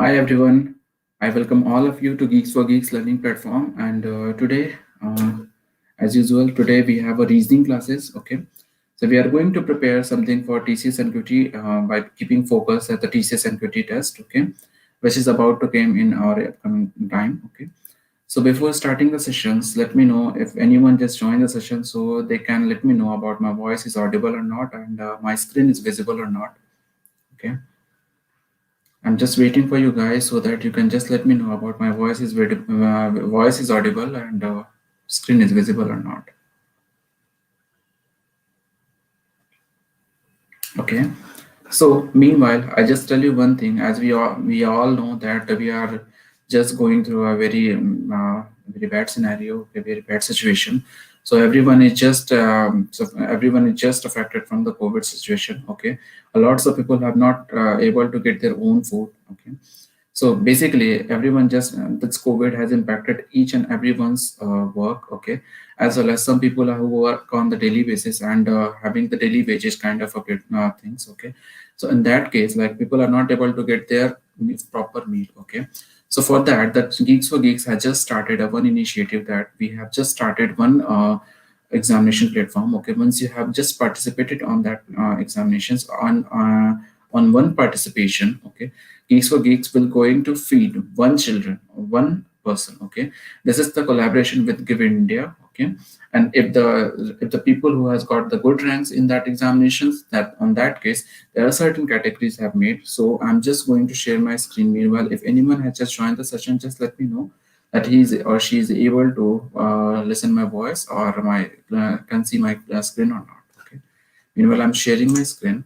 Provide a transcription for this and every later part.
Hi everyone, I welcome all of you to Geeks for Geeks learning platform. And today, as usual, today we have a reasoning classes. Okay, so we are going to prepare something for TCS NQT by keeping focus at the TCS NQT test. Okay, which is about to come in our upcoming time. Okay, so before starting the sessions, let me know if anyone just joined the session, so they can let me know about my voice is audible or not, and my screen is visible or not. Okay. I'm just waiting for you guys so that you can just let me know about my voice is audible and screen is visible or not. Okay. So meanwhile, I just tell you one thing. As we all know that we are just going through a very bad scenario, a very bad situation. So everyone is just affected from the COVID situation. Okay, a lots of people have not able to get their own food. Okay. So basically, everyone just this COVID has impacted each and everyone's work, okay, as well as some people who work on the daily basis and having the daily wages kind of things, okay. So in that case, like people are not able to get their proper meal, okay. So for that, that Geeks for Geeks has just started a one initiative that we have just started one examination platform. Okay, once you have just participated on that examinations on one participation, okay, Geeks for Geeks will going to feed one person. Okay, this is the collaboration with Give India. Okay, and if the people who has got the good ranks in that examinations, that on that case there are certain categories have made. So I'm just going to share my screen. Meanwhile, if anyone has just joined the session, just let me know that he's or she is able to listen my voice or my can see my screen or not. Okay. Meanwhile, I'm sharing my screen.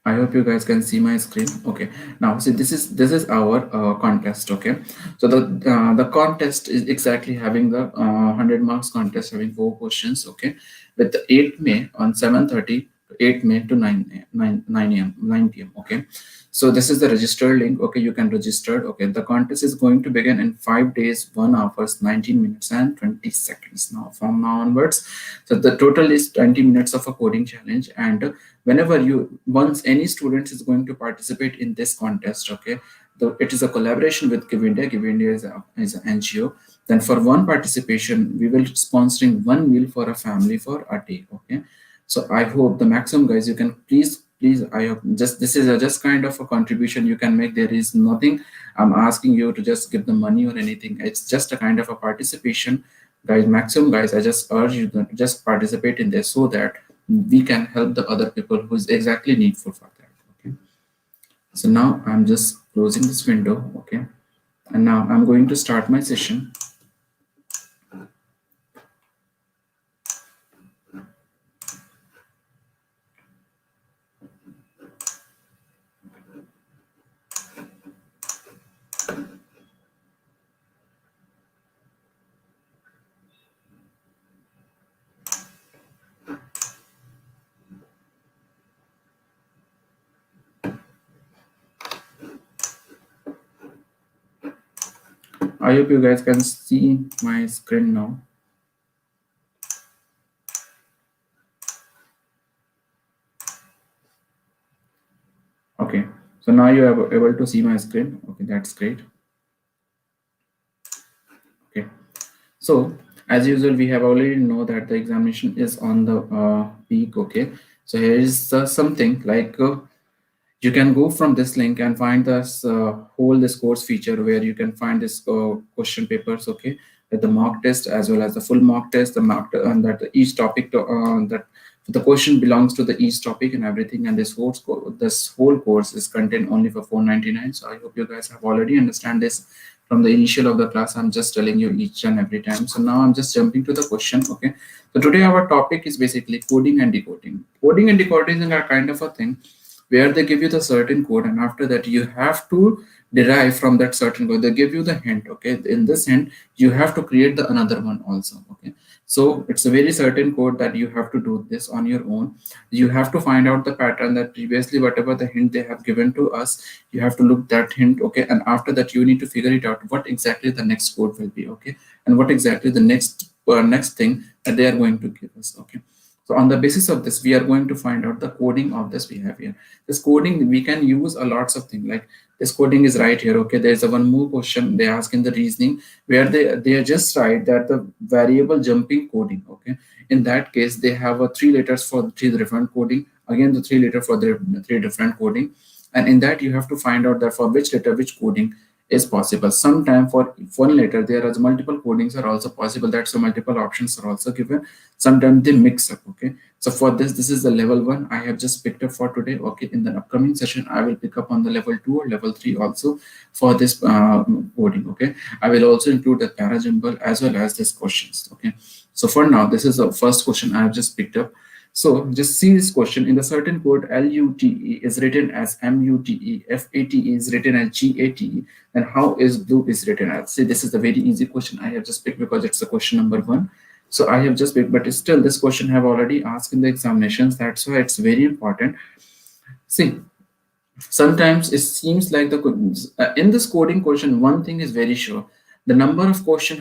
I hope you guys can see my screen. Okay. Now, see, this is our contest. Okay. So the contest is exactly having the 100 marks contest, having 4 questions. Okay, with the 8th May on 7:30 to 8th May to 9 p.m. Okay. So this is the register link. Okay, you can register. Okay, the contest is going to begin in 5 days, 1 hours, 19 minutes, and 20 seconds. Now, from now onwards, so the total is 20 minutes of a coding challenge, and whenever you once any student is going to participate in this contest, okay, it is a collaboration with Give India is an NGO. Then for one participation we will sponsoring one meal for a family for a day. Okay, so I hope the maximum guys you can please I hope just this is just kind of a contribution you can make. There is nothing I'm asking you to just give the money or anything. It's just a kind of a participation, guys. Maximum guys, I just urge you to just participate in this so that we can help the other people who is exactly needful for that. Okay, so now I'm just closing this window. Okay, and now I'm going to start my session. I hope you guys can see my screen now. Okay, so now you are able to see my screen. Okay, that's great. Okay, so as usual, we have already know that the examination is on the peak. Okay, so here is something like you can go from this link and find this whole this course feature where you can find this question papers. Okay, with the mock test as well as the full mock test, the mock and that each topic that the question belongs to the each topic and everything. And this whole course is content only for 499. So I hope you guys have already understand this from the initial of the class. I'm just telling you each and every time. So now I'm just jumping to the question. Okay, so today our topic is basically coding and decoding. Coding and decoding are kind of a thing where they give you the certain code, and after that you have to derive from that certain code. They give you the hint. Okay, in this hint you have to create the another one also. Okay, so it's a very certain code that you have to do this on your own. You have to find out the pattern that previously whatever the hint they have given to us, you have to look that hint. Okay, and after that you need to figure it out what exactly the next code will be. Okay, and what exactly the next thing that they are going to give us. Okay, So on the basis of this, we are going to find out the coding of this behavior. This coding, we can use a lots of things, like this coding is right here. Okay, there's a one more question they ask in the reasoning where they just write that the variable jumping coding. Okay, in that case, they have a three letters for three different coding. Again, the three letter for the three different coding, and in that you have to find out that for which letter which coding is possible. Sometime for one letter there are multiple codings are also possible. That's so multiple options are also given. Sometimes they mix up. Okay, so for this is the level 1 I have just picked up for today. Okay, in the upcoming session I will pick up on the level 2 or level 3 also for this coding. Okay, I will also include the parajumble as well as these questions. Okay, so for now this is the first question I have just picked up. So just see this question. In the certain code, LUTE is written as MUTE, FATE is written as GATE, and how is blue is written as? See, this is the very easy question I have just picked because it's the question number 1. So I have just picked, but still this question have already asked in the examinations. That's why it's very important. See, sometimes it seems like in this coding question, one thing is very sure: the number of question,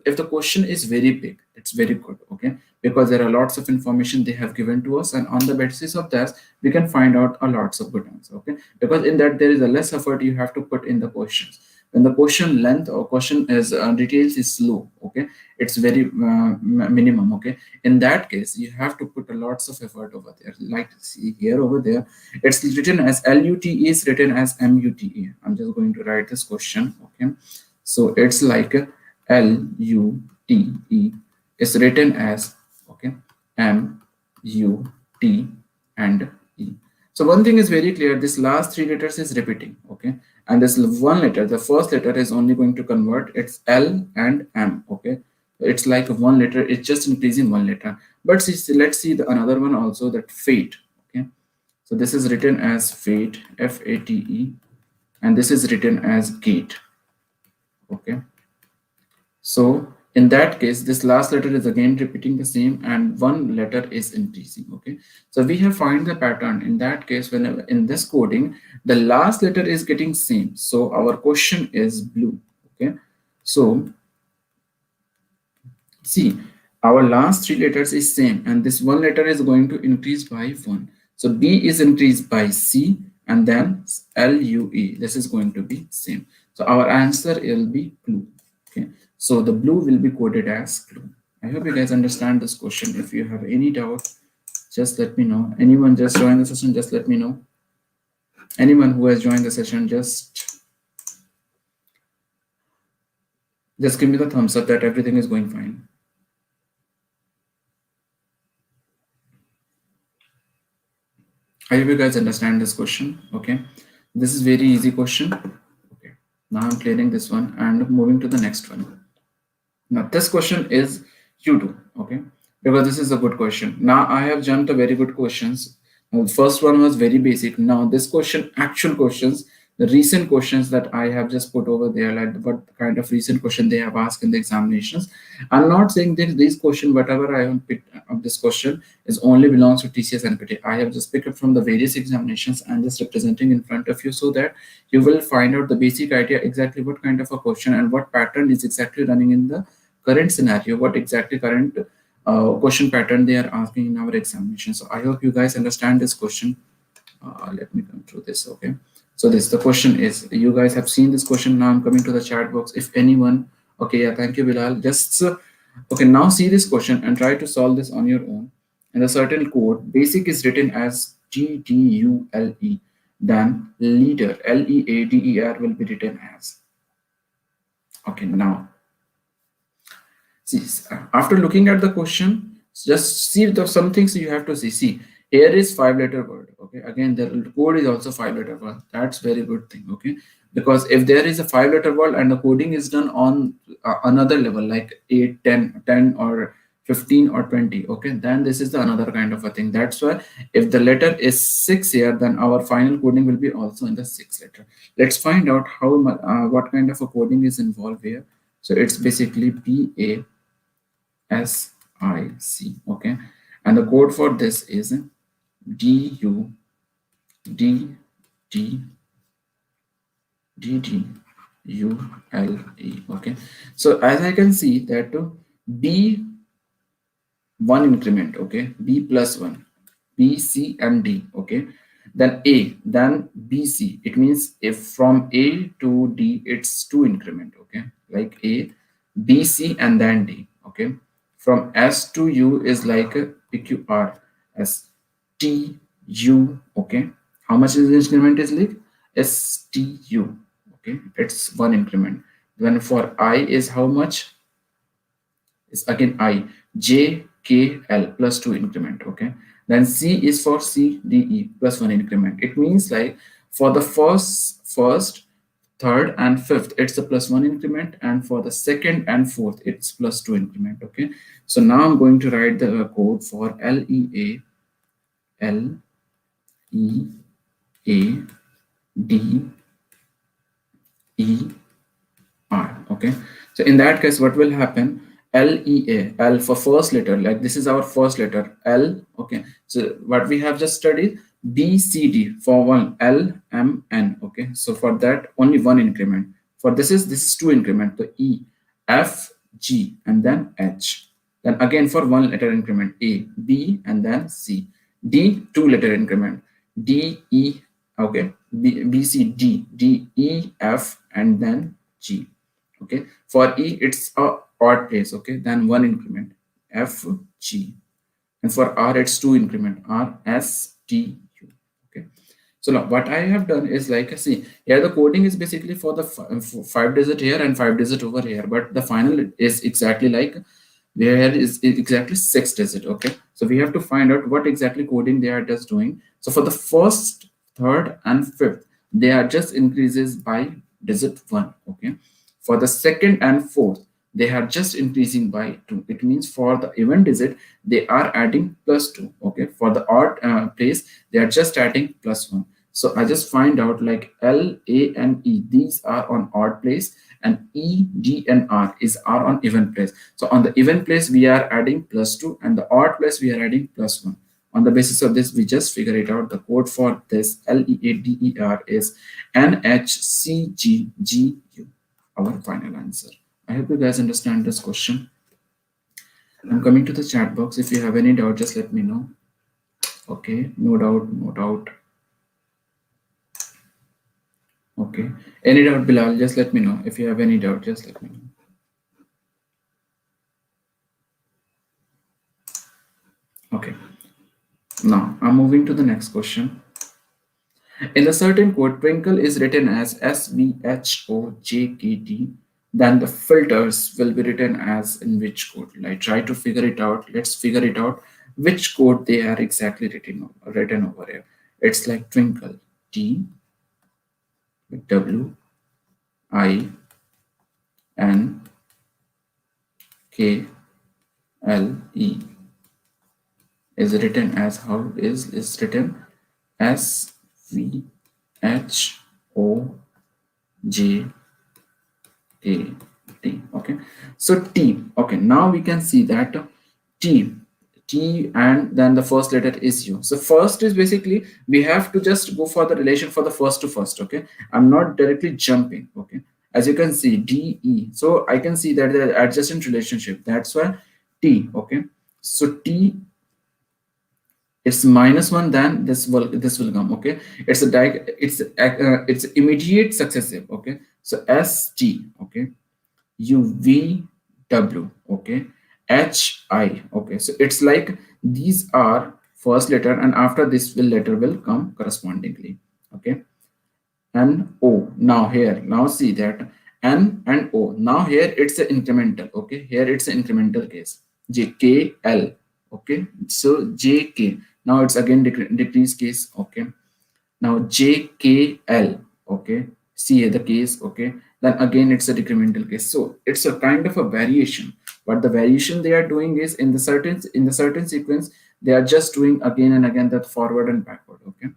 if the question is very big, it's very good. Okay, because there are lots of information they have given to us, and on the basis of that we can find out a lots of good answers. Okay, because in that there is a less effort you have to put in the questions. When the question length or question is details is low, okay, it's very minimum. Okay, in that case you have to put a lots of effort over there. Like see here over there, it's written as LUTE is written as MUTE. I'm just going to write this question. Okay, so it's like LUTE is written as, okay, MUT and E. So one thing is very clear: this last three letters is repeating. Okay, and this one letter, the first letter is only going to convert. It's L and M. Okay, it's like one letter. It's just increasing one letter. But see, let's see the another one also, that fate. Okay, so this is written as fate, FATE, and this is written as gate. Okay. So in that case, this last letter is again repeating the same and one letter is increasing. Okay. So we have find the pattern. In that case, whenever in this coding, the last letter is getting same. So our question is blue. Okay. So see, our last three letters is same and this one letter is going to increase by 1. So B is increased by C and then LUE. This is going to be same. So our answer will be blue. Okay. So the blue will be coded as blue. I hope you guys understand this question. If you have any doubt, just let me know. Anyone just joined the session, just let me know. Anyone who has joined the session, just give me the thumbs up that everything is going fine. I hope you guys understand this question. Okay, this is very easy question. Okay, now I'm clearing this one and moving to the next one. Now this question is you do. Okay, because this is a good question. Now I have jumped to very good questions. Now, the first one was very basic. Now this question, actual questions, the recent questions that I have just put over there, like what kind of recent question they have asked in the examinations. I'm not saying that this question, whatever I have picked up this question, is only belongs to TCS NQT. I have just picked up from the various examinations and just representing in front of you so that you will find out the basic idea exactly what kind of a question and what pattern is exactly running in the current scenario, what exactly current question pattern they are asking in our examination. So I hope you guys understand this question. Let me come through this. Okay, so this the question is, you guys have seen this question. Now I'm coming to the chat box. If anyone, okay, yeah, thank you, Bilal. Just okay, now see this question and try to solve this on your own. In a certain code, basic is written as GDULE, then leader, LEADER will be written as. Okay, now see, after looking at the question, just see the some things you have to see. See, here is 5-letter word. Okay, again, the code is also 5-letter word. That's very good thing. Okay, because if there is a 5-letter word and the coding is done on another level like 8, 10, 10 or 15 or 20, okay, then this is the another kind of a thing. That's why if the letter is 6 here, then our final coding will be also in the 6 letter. Let's find out how what kind of a coding is involved here. So it's basically BA SIC. Okay, and the code for this is DU D D D D U L E. Okay, so as I can see that B one increment, okay, b plus 1, b, c and d, okay, then a, then b, c. It means if from a to d it's two increment, okay, like a, b, c and then d, okay. From s to u is like a pqr as t u, okay. How much is the increment is like s t u, okay, it's one increment. Then for I is how much, is again I, j k l plus 2 increment, okay. Then c is for c d e plus 1 increment. It means like for the first, third and fifth it's a plus 1 increment, and for the second and fourth it's plus 2 increment, okay. So now I'm going to write the code for l e a, l e a, d e R. Okay. So in that case, what will happen? L E A, L for first letter, like this is our first letter L. Okay. So what we have just studied, B C D for one, L M N. Okay. So for that only one increment. For this is two increment. So E, F, G, and then H. Then again for one letter increment, A, B, and then C. D, two letter increment, D, E. Okay. B C D, D E F, and then G. Okay, for E it's a odd place, okay, then one increment, F G, and for R it's two increment, R S T U. Okay, so now what I have done is like, see here the coding is basically for the five digit here and five digit over here, but the final is exactly like there is exactly six digit. Okay, so we have to find out what exactly coding they are just doing. So for the first, third and fifth, they are just increases by digit one. Okay, for the second and fourth, they are just increasing by 2. It means for the even digit they are adding plus 2. Okay, for the odd place they are just adding plus 1. So I just find out like L, A, and E, these are on odd place, and E, D, and R is are on even place. So on the even place we are adding plus 2, and the odd place we are adding plus 1. On the basis of this, we just figure it out. The code for this LEADER is NHCGGU, our final answer. I hope you guys understand this question. I'm coming to the chat box. If you have any doubt, just let me know. Okay, no doubt, no doubt. Okay, any doubt, Bilal, just let me know. If you have any doubt, just let me know. Okay, now I'm moving to the next question. In the certain code, Twinkle is written as SVHOJKT. Then the filters will be written as in which code? Like try to figure it out. Let's figure it out. Which code they are exactly written over here. It's like Twinkle, T W I N K L E is written as how is written SVHOJKT. Okay, so T. Okay, now we can see that T, T, and then the first letter is U. So first is basically we have to just go for the relation for the first to first. Okay, I'm not directly jumping. Okay, as you can see D E. So I can see that the adjacent relationship. That's why T. Okay, so T, it's -1, then this will come. Okay, it's a it's immediate successive. Okay, so ST. Okay, UVW. Okay, HI. Okay, so it's like these are first letter, and after this will letter will come correspondingly. Okay, N O. Now here, now see that N and O. Now here it's an incremental. Okay, here it's an incremental case. J K L. Okay, so J K. Now it's again decrease case. Okay, now JKL. Okay, see here the case. Okay, then again it's a decremental case. So it's a kind of a variation. But the variation they are doing is in the certain sequence they are just doing again and again that forward and backward. Okay,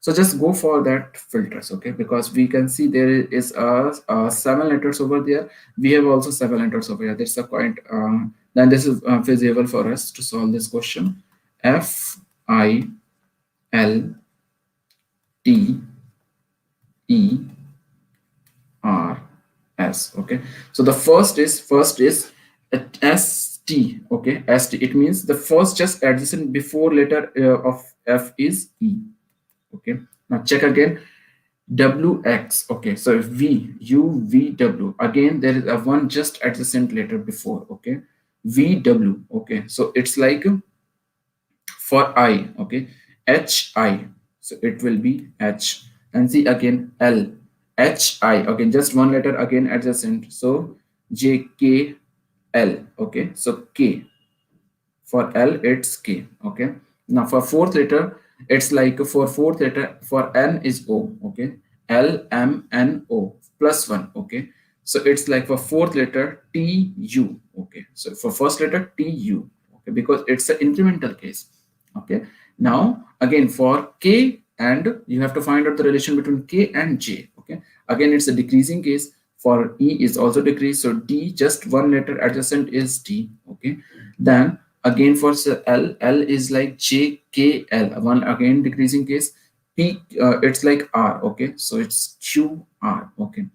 so just go for that filters. Okay, because we can see there is a 7 letters over there. We have also 7 letters over here. That's a quite then this is feasible for us to solve this question. FILTERS. Okay, so the first is T, okay, ST. It means the first just adjacent before letter of F is E, okay. Now check again, WX, okay, so VUVW, again there is a one just adjacent letter before, okay, VW, okay, so it's like for I, okay, HI, so it will be H, and see again LHI, okay, just one letter again adjacent, so JKL, okay, so K, for L it's K, okay. Now for fourth letter, it's like for fourth letter for N is O, okay, LMNO plus one, okay. So it's like for fourth letter TU, okay. So for first letter TU, okay, because it's an incremental case, okay. Now again for K, and you have to find out the relation between K and J, okay. Again it's a decreasing case. For E is also decreased, so D just one letter adjacent is D, okay. Then again for L is like JKL, one again decreasing case. P it's like R, okay, so it's QR, okay.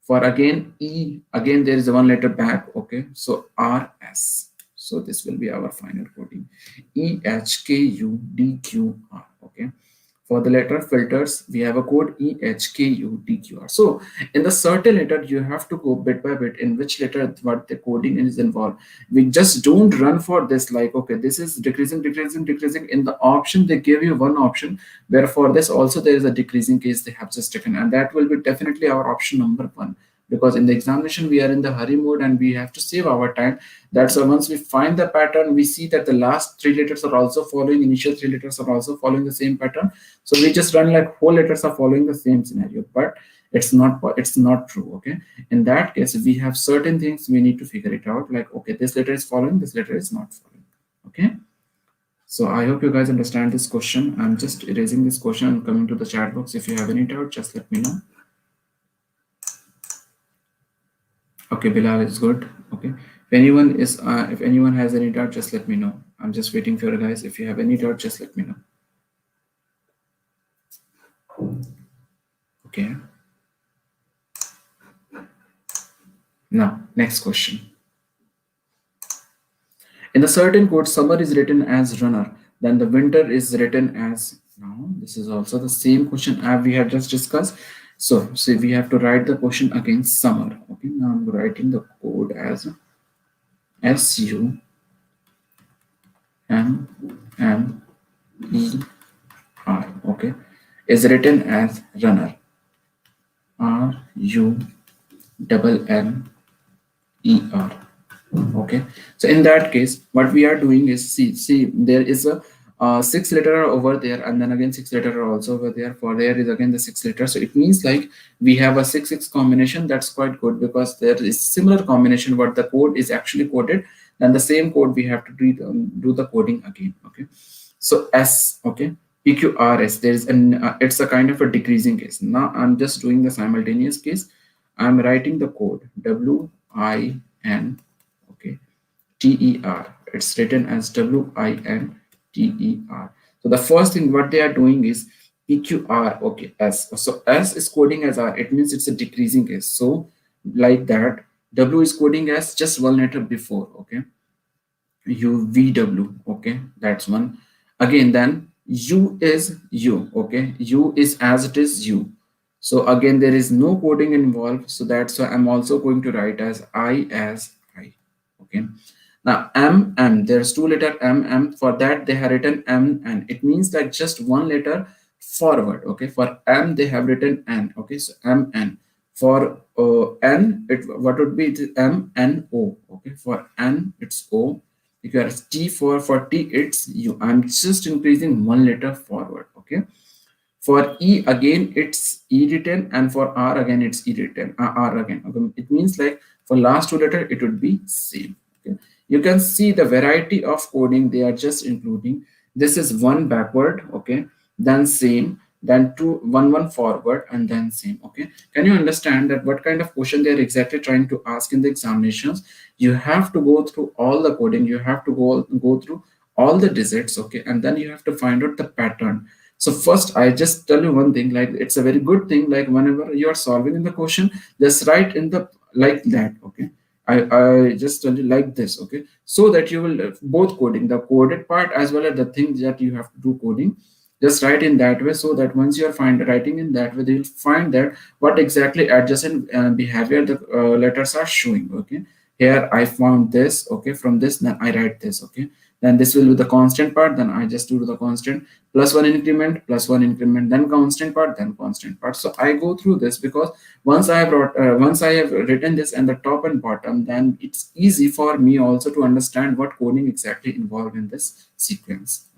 For again E, again there is a one letter back, okay, so RS. So this will be our final coding, EHKUDQR, okay. For the letter filters, we have a code EHKUDQR. So in the certain letter, you have to go bit by bit in which letter what the coding is involved. We just don't run for this like, okay, this is decreasing, decreasing, decreasing. In the option, they give you one option where for this also there is a decreasing case they have just taken, and that will be definitely our option number one, because in the examination we are in the hurry mode and we have to save our time. That's why once we find the pattern, we see that the last three letters are also following, initial three letters are also following the same pattern, so we just run like whole letters are following the same scenario, but it's not true, okay. In that case, we have certain things we need to figure it out, like, okay, this letter is following, this letter is not following, okay. So I hope you guys understand this question. I'm just erasing this question and coming to the chat box. If you have any doubt, just let me know. Okay, Bilal is good. Okay, if anyone has any doubt, just let me know. I'm just waiting for you guys. If you have any doubt, just let me know. Okay. Now, next question. In the certain code, summer is written as runner, then the winter is written as, now this is also the same question we had just discussed. So we have to write the question again, summer. Okay, now I'm writing the code as SUMMER. Okay, is written as runner, RUNNER. Okay, so in that case, what we are doing is, see there is a six letter over there, and then again six letter also over there. For there is again the six letter, so it means like we have a 6 6 combination. That's quite good, because there is similar combination what the code is actually coded, then the same code we have to do the coding again, okay. So S, okay, PQRS, there is an it's a kind of a decreasing case. Now I'm just doing the simultaneous case. I'm writing the code WIN, okay, TER. It's written as WINTER. So the first thing what they are doing is PQR, okay, S. So S is coding as R. It means it's a decreasing case. So like that, W is coding as just one letter before, okay. UVW, okay, that's one. Again, then U is U, okay. U is as it is U. So again, there is no coding involved. So that's why I'm also going to write as I as I, okay. Now there's two letter M. For that they have written MN. It means that just one letter forward, okay. For M they have written N, okay. So MN. For N, what would be it? MNO, okay. For N it's O. If you are T for T, it's U. I'm just increasing one letter forward, okay. For E again, it's E written, and for R again, it's E written. R again. Okay. It means like for last two letter, it would be same. Okay. You can see the variety of coding they are just including. This is one backward, okay, then same, then one forward, and then same. Okay. Can you understand that what kind of question they are exactly trying to ask in the examinations? You have to go through all the coding. You have to go through all the digits, okay, and then you have to find out the pattern. So first, I just tell you one thing, like it's a very good thing, like whenever you are solving in the question, just write in the like that, okay. I just tell you like this, okay? So that you will both coding, the coded part as well as the things that you have to do coding. Just write in that way, so that once you are writing in that way, they will find that what exactly adjacent behavior the letters are showing. Okay, here I found this. Okay, from this then I write this. Okay, then this will be the constant part. Then I just do the constant plus one increment, plus one increment, then constant part, then constant part. So I go through this because once I have written this and the top and bottom, then it's easy for me also to understand what coding exactly involved in this sequence.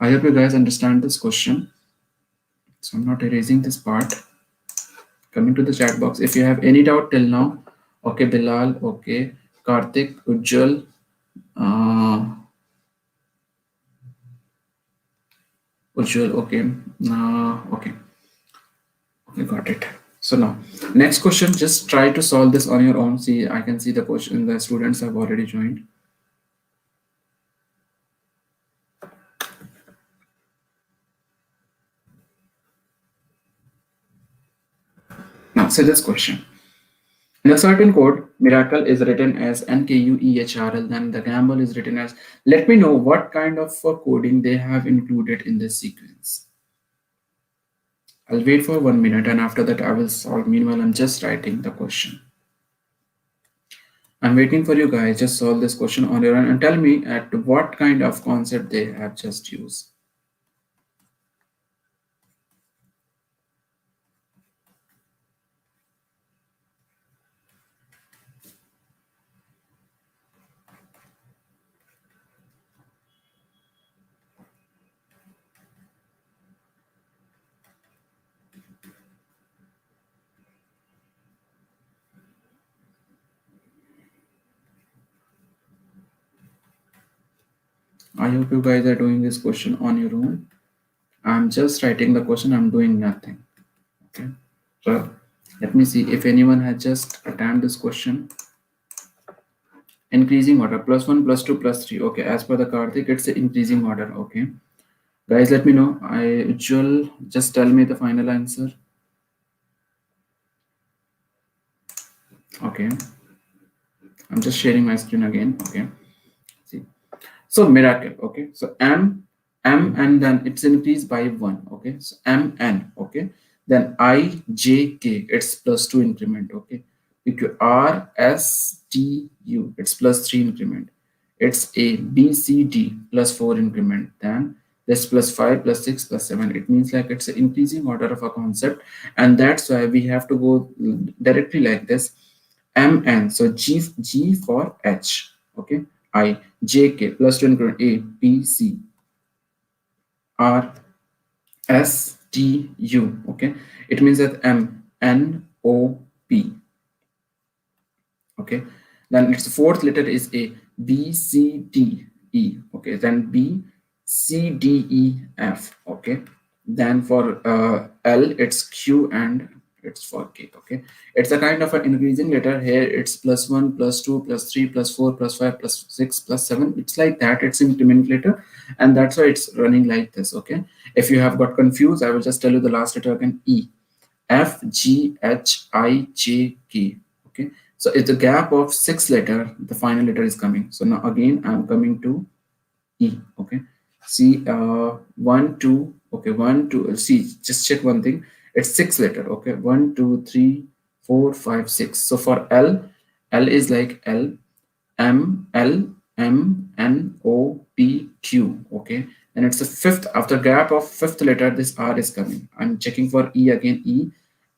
I hope you guys understand this question. So I'm not erasing this part. Coming to the chat box, if you have any doubt till now, okay, Bilal, okay, Karthik, Ujjwal, uh, okay, okay, okay, got it. So now, next question, just try to solve this on your own. See, I can see the question, the students have already joined. Now, say this question. In a certain code, miracle is written as NKUEHRL, then the gamble is written as, let me know what kind of coding they have included in this sequence. I'll wait for 1 minute and after that I will solve. Meanwhile, I'm just writing the question. I'm waiting for you guys. Just solve this question on your own and tell me at what kind of concept they have just used. I hope you guys are doing this question on your own. I'm just writing the question. I'm doing nothing. Okay. So let me see if anyone has just attempted this question. Increasing order, plus one, plus two, plus three. Okay, as per the Karthik, it's the increasing order. Okay, guys, let me know. Usual, just tell me the final answer. Okay, I'm just sharing my screen again. Okay, see. So miracle. Okay, so m and then it's increased by one. Okay, so m n. Okay, then I j k. It's plus two increment. Okay, PQ R S T U. It's plus three increment. It's a B C D plus four increment. Then this plus five plus six plus seven. It means like it's an increasing order of a concept, and that's why we have to go directly like this. M N. So G for H. Okay. I J K plus two increment A B C R S T U. Okay. It means that M N O P. Okay, then its fourth letter is A, B C D E. Okay, then B C D E F. Okay, then for L it's Q and it's for K. Okay, it's a kind of an increasing letter. Here it's plus one, plus two, plus three, plus four, plus five, plus six, plus seven. It's like that. It's increment letter, and that's why it's running like this. Okay, if you have got confused, I will just tell you the last letter again. E, F G H I J K. Okay, so it's a gap of six letter. The final letter is coming. So now again I'm coming to E. Okay, see, one two. Okay, one two. See, just check one thing. It's six letter. Okay, one two three four five six. So for L, L is like L M L M N O P Q. Okay, and it's the fifth. After gap of fifth letter, this R is coming. I'm checking for E again. E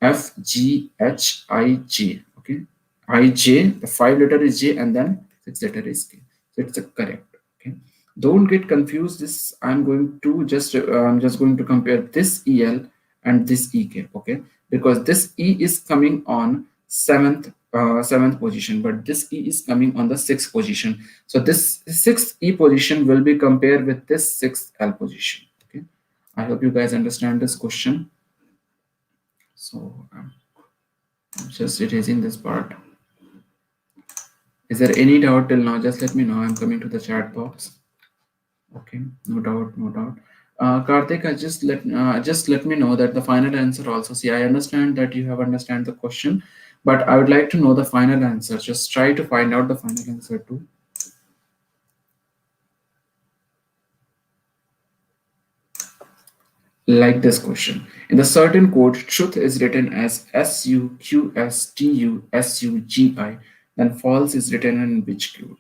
F G H I J. Okay, I J. The five letter is J, and then six letter is K. So it's a correct. Okay, don't get confused. This I'm just going to compare this EL and this EK. Okay, because this E is coming on seventh position, but this E is coming on the sixth position. So this sixth E position will be compared with this sixth L position. Okay, I hope you guys understand this question. So I'm just erasing this part. Is there any doubt till now? Just let me know. I'm coming to the chat box. Okay, no doubt, no doubt. Karthik, just let me know that the final answer also. See, I understand that you have understand the question, but I would like to know the final answer. Just try to find out the final answer too. Like this question. In the certain code, truth is written as SUQSTUSUGI, then false is written in which code?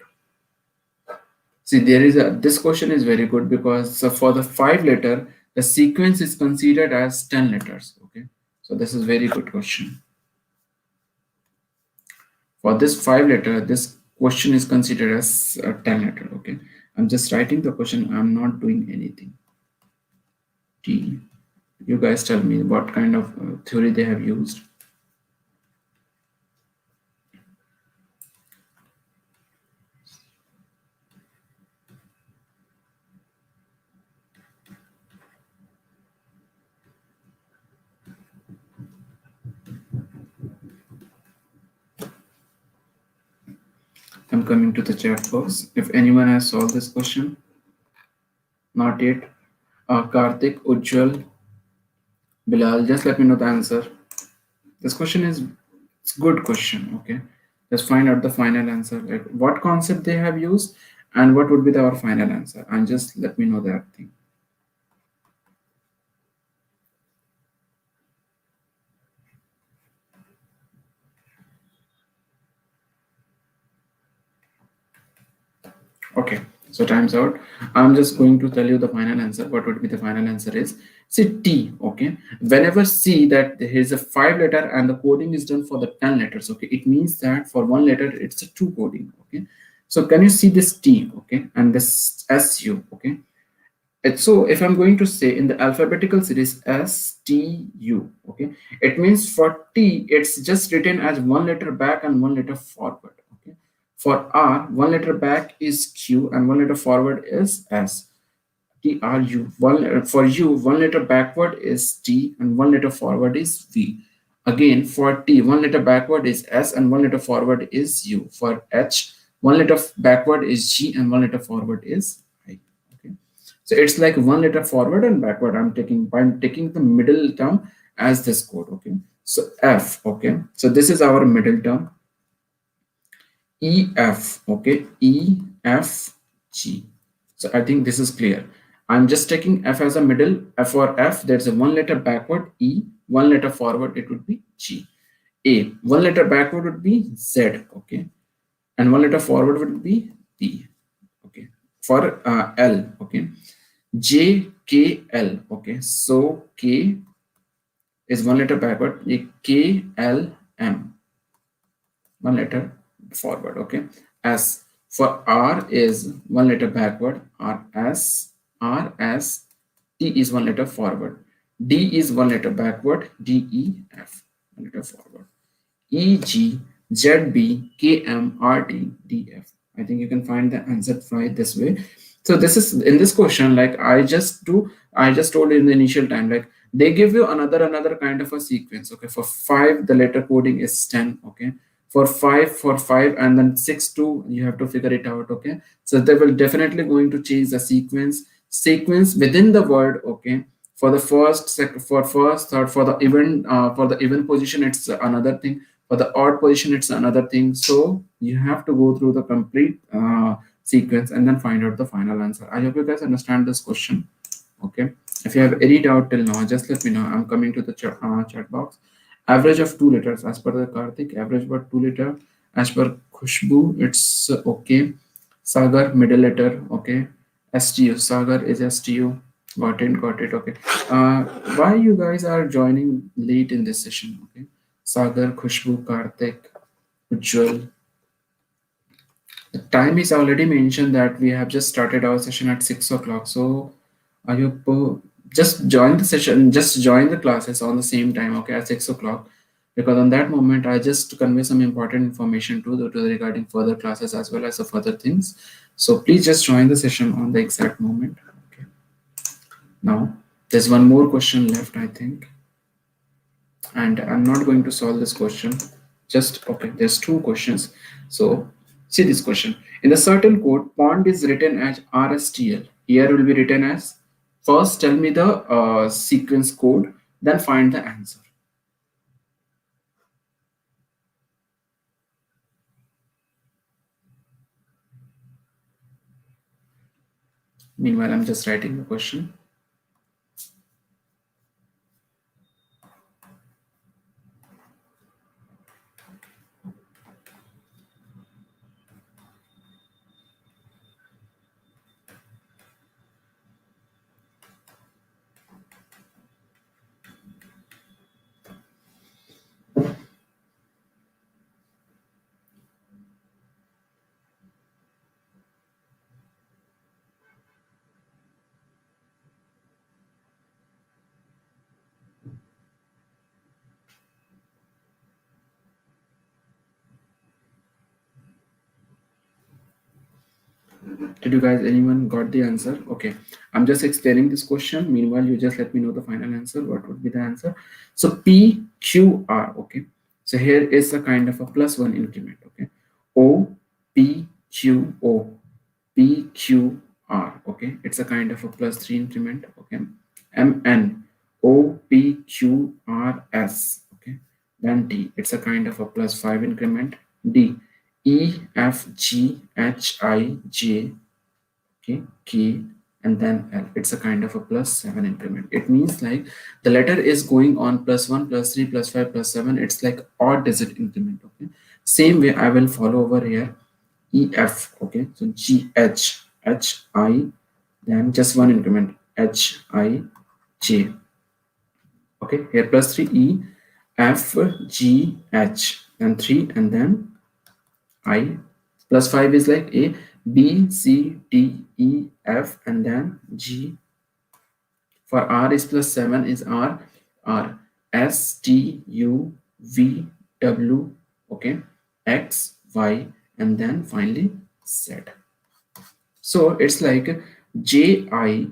See, this question is very good because for the 5 letter, the sequence is considered as 10 letters. Okay. So this is very good question. For this 5 letter, this question is considered as 10 letter. Okay. I'm just writing the question. I'm not doing anything. T. You guys tell me what kind of theory they have used. I'm coming to the chat box. If anyone has solved this question, not yet. Karthik, Ujjwal, Bilal, just let me know the answer. This question is it's good question. Okay, let's find out the final answer. Like what concept they have used and what would be our final answer. And just let me know that thing. Okay, so time's out. I'm just going to tell you the final answer. What would be the final answer is see T. Okay, whenever see that there is a 5 letter and the coding is done for the 10 letters. Okay, it means that for 1 letter it's a 2 coding. Okay, so can you see this T? Okay, and this SU. Okay, so if I'm going to say in the alphabetical series STU, okay, it means for T, it's just written as 1 letter back and 1 letter forward. Okay. For R, 1 letter back is Q and 1 letter forward is S. TRU. For U, 1 letter backward is T and 1 letter forward is V. Again, for T, 1 letter backward is S and 1 letter forward is U. For H, 1 letter backward is G and 1 letter forward is I. Okay. So it's like 1 letter forward and backward. I'm taking the middle term as this code. Okay. So F. Okay. So this is our middle term. EF. Okay. EFG. So I think this is clear. I'm just taking F as a middle. F for F, there's a 1 letter backward E, 1 letter forward, it would be G. A, 1 letter backward would be Z. Okay. And 1 letter forward would be P. Okay. For L. Okay. JKL. Okay, so K is 1 letter backward. KLM, 1 letter forward. Okay, S for R is 1 letter backward. RS T is 1 letter forward. D is 1 letter backward. DEF, 1 letter forward. EG, ZB, KM, RT, DF. I think you can find the answer right this way. So this is in this question, like I just told you in the initial time, like they give you another kind of a sequence. Okay, for 5, the letter coding is 10. Okay, for five, and then 6 2, you have to figure it out. Okay, so they will definitely going to change the sequence within the word. Okay, for the first third, for the even position, it's another thing. For the odd position, it's another thing. So you have to go through the complete sequence and then find out the final answer. I hope you guys understand this question. Okay. If you have any doubt till now, just let me know. I'm coming to the chat box. Average of 2 letters as per the Karthik. Average for 2 letter as per Khushbu. It's okay. Sagar, middle letter. Okay. STU. Sagar is STU. Got it. Got it. Okay. Why you guys are joining late in this session? Okay. Sagar, Khushbu, Karthik, Ujjwal. The time is already mentioned that we have just started our session at 6 o'clock. So I hope just join the session, just join the classes on the same time, okay, at 6 o'clock. Because on that moment, I just convey some important information to regarding further classes as well as the further things. So please just join the session on the exact moment. Okay. Now, there's one more question left, I think. And I'm not going to solve this question. Just, okay, there's 2 questions. So see this question. In the certain code, pond is written as RSTL. Here will be written as, first tell me the sequence code, then find the answer. Meanwhile, I'm just writing the question. Did you guys, anyone got the answer? Okay, I'm just explaining this question. Meanwhile, you just let me know the final answer. What would be the answer? So P, Q, R. Okay, so here is a kind of a plus one increment. Okay, O, P, Q, O, P, Q, R. Okay, it's a kind of a plus three increment. Okay, M, N, O, P, Q, R, S. Okay, then D, it's a kind of a plus five increment. D, E, F, G, H, I, J, okay, K, and then L. It's a kind of a plus seven increment. It means like the letter is going on plus one, plus three, plus five, plus seven. It's like odd digit increment. Okay, same way I will follow over here. E, F. Okay, so G, H, H, I, then just one increment. H, I, J. Okay, here plus three. E, F, G, H, then three, and then I. Plus 5 is like A, B, C, D, E, F, and then G. For R is plus 7 is R, R, S, T, U, V, W, okay, X, Y, and then finally Z. So it's like J, I,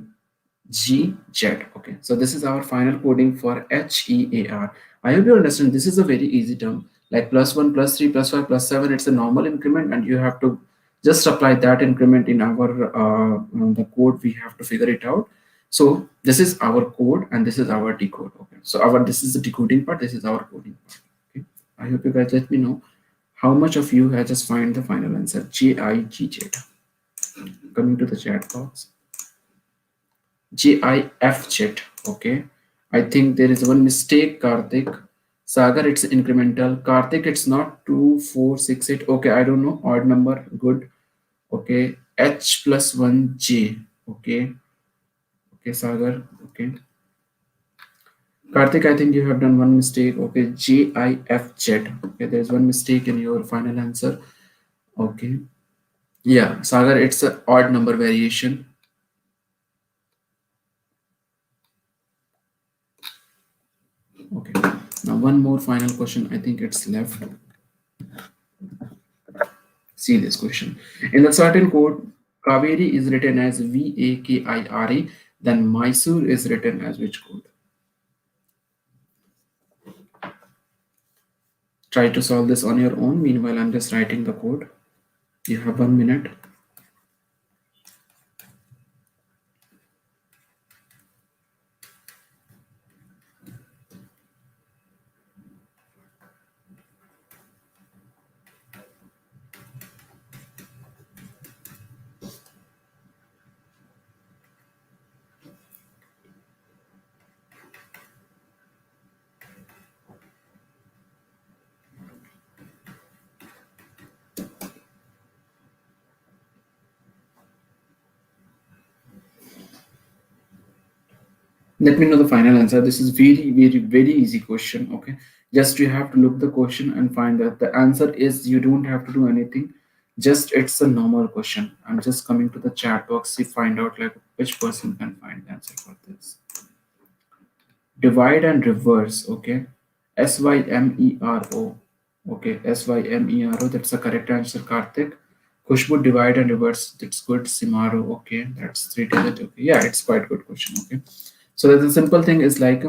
G, Z. Okay, so this is our final coding for HEAR. I hope you understand this is a very easy term, like plus 1, plus 3, plus 5, plus 7. It's a normal increment, and you have to just apply that increment in our the code. We have to figure it out. So this is our code, and this is our decode. Okay, so our this is the decoding part. This is our coding part. Okay, I hope you guys let me know how much of you have just find the final answer. GIGZ. Coming to the chat box. GIF chat. Okay. I think there is one mistake, Karthik. Sagar, it's incremental. Karthik, it's not 2, 4, 6, 8. Okay, I don't know. Odd number. Good. Okay. H plus 1 J. Okay. Okay, Sagar. Okay. Karthik, I think you have done one mistake. Okay. GIF chat. Okay, there's one mistake in your final answer. Okay. Yeah, Sagar, it's a odd number variation. Okay. Now one more final question. I think it's left. See this question. In the certain code, Kaveri is written as VAKIRE, then Mysore is written as which code? Try to solve this on your own. Meanwhile, I'm just writing the code. You have 1 minute. Let me know the final answer. This is very easy question. Okay, just you have to look the question and find that the answer is, you don't have to do anything. Just it's a normal question. I'm just coming to the chat box to find out like which person can find the answer for this. Divide and reverse. Okay, SYMERO. Okay, SYMERO. That's the correct answer, Karthik. Khushbu, divide and reverse. That's good. Simaro. Okay, that's three digit. Okay, yeah, it's quite good question. Okay, so the simple thing is like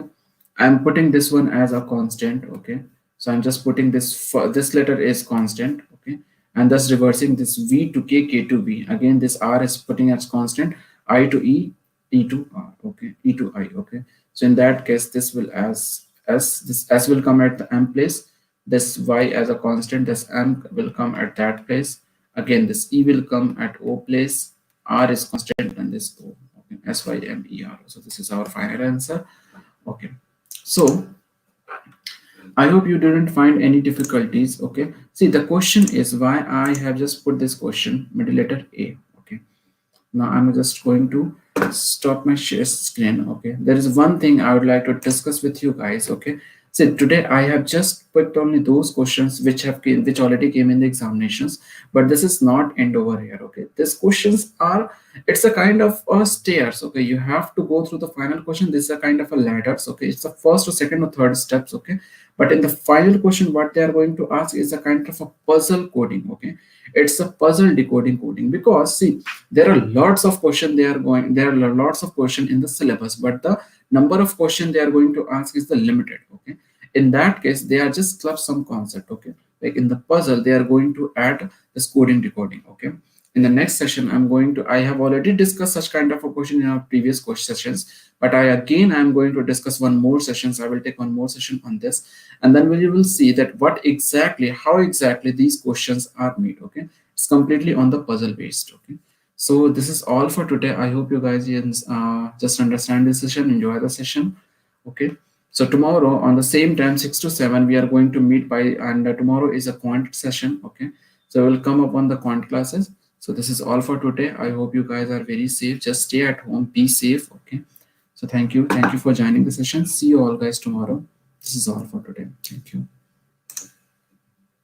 I'm putting this one as a constant. Okay, so I'm just putting this for this letter is constant. Okay, and thus reversing this V to K, K to V. Again, this R is putting as constant. I to E, E to R. Okay, E to I. Okay, so in that case, this will as S, this S will come at the M place. This Y as a constant. This M will come at that place. Again, this E will come at O place. R is constant and this O. Okay, SYMER. So this is our final answer. Okay. So I hope you didn't find any difficulties. Okay. See, the question is why I have just put this question middle letter A. Okay. Now I'm just going to stop my share screen. Okay, there is one thing I would like to discuss with you guys. Okay, so today I have just picked only those questions which already came in the examinations, but this is not end over here. Okay, these questions are, it's a kind of stairs. Okay, you have to go through the final question. This is a kind of a ladders. Okay, it's the first or second or third steps. Okay, but in the final question what they are going to ask is a kind of a puzzle coding. Okay, it's a puzzle decoding coding, because see, there are lots of question there are lots of question in the syllabus, but the number of question they are going to ask is the limited. Okay, in that case they are just club some concept. Okay, like in the puzzle they are going to add this coding decoding. Okay, in the next session I have already discussed such kind of a question in our previous question sessions, but I'm going to discuss one more sessions. I will take one more session on this, and then we will see that how exactly these questions are made. Okay, it's completely on the puzzle based. Okay, so this is all for today. I hope you guys just understand this session, enjoy the session. Okay. So tomorrow on the same time, 6 to 7, we are going to meet by, and tomorrow is a quant session. Okay. So we'll come up on the quant classes. So this is all for today. I hope you guys are very safe. Just stay at home, be safe. Okay. So thank you. Thank you for joining the session. See you all guys tomorrow. This is all for today. Thank you.